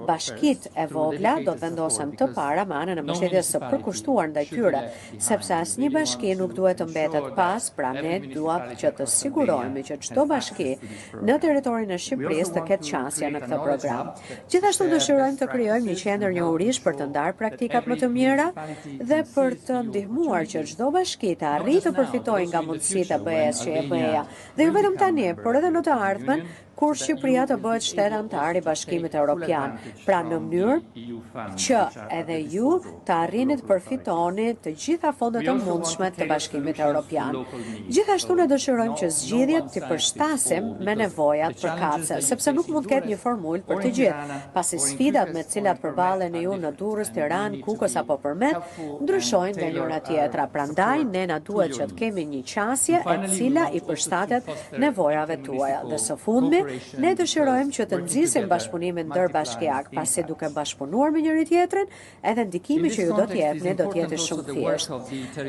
bashkitë e vogla do të vendosen të para me anën e mbështetjes së përkushtuar ndaj tyre, sepse asnjë bashki nuk duhet të mbetet pas, pra ne duam që të sigurohemi që çdo bashki në territorin e Shqipërisë të ketë qasje në këtë program. Gjithashtu dëshirojmë të krijojmë një qendër njohurish për të ndarë praktikat më të mira dhe për të ndihmuar që çdo bashki të arrijë të përfitojë nga mundësitë e BE-s që e BE-ja. Dhe jo vetëm tani, por edhe në të ardhmen, kur Shqipëria të bëhet shtet antar i Bashkimit Evropian, pra në mënyrë që edhe ju të arrini të përfitoni të gjitha fondet e mundshme të Bashkimit Evropian. Gjithashtu ne dëshirojmë që zgjidhjet të përshtasim me nevojat përkatëse, sepse nuk mund të ketë një formulë për të gjithë, pasi sfidat me të cilat përballeni ju në Durrës, Tiranë, Kukës apo Përmet ndryshojnë nga njëra tjetra. Prandaj ne na duhet që të kemi një qasje e cila i përshtatet nevojave tuaja. Dhe së fundmi, ne dëshirojmë që të nxisim bashkëpunimin ndërbashkiak, pasi duke bashkëpunuar me njëri tjetrin, edhe ndikimi që ju do të jepni do të jetë shumë thjeshtë.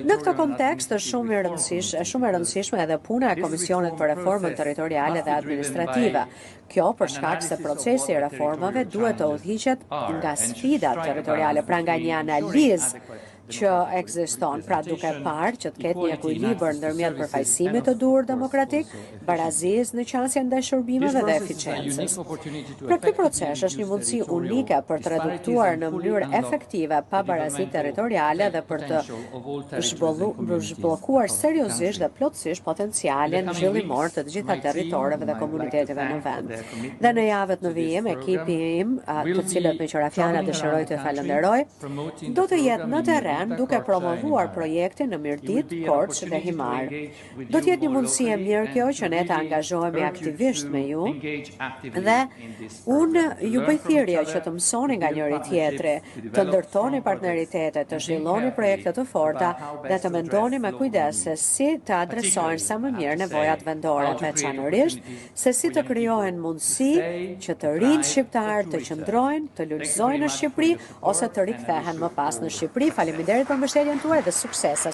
Në këtë kontekst është shumë e rëndësishme edhe puna e Komisionit për Reformën Territoriale dhe Administrative. Kjo për shkak se procesi i reformave duhet të udhëhiqet nga sfidat territoriale, pra nga një analizë që ekziston, pra duke parë që të ketë një ekuilibër ndërmjet përfaqësimit të duhur demokratik, barazisë në qasjen ndaj shërbimeve dhe eficiencës. Pra ky proces është një mundësi unike për të reduktuar në mënyrë efektive pabarazitë territoriale dhe për të zhbllokuar seriozisht dhe plotësisht potencialin zhvillimor të gjitha territoreve dhe komuniteteve në vend. Dhe në javët në vijim, ekipi im, të cilët me qëra fjala dëshiroj të falenderoj, do të jetë në terren duke promovuar projekte në Mirdit, Korçë dhe Himar. Do të jetë një mundësi e mirë kjo që ne të angazhohemi aktivisht me ju dhe unë ju bëj thirrje që të mësoni nga njëri tjetri, të ndërtoni partneritete, të zhvilloni projekte të forta dhe të mendoni me kujdes se si të adresojnë sa më mirë nevojat vendore, veçanërisht se si të krijohen mundësi që të rinjt shqiptar të qëndrojnë, të lulëzojnë në Shqipëri ose të rikthehen më pas në Shqipëri. Faleminderit për mbështetjen tuaj dhe suksese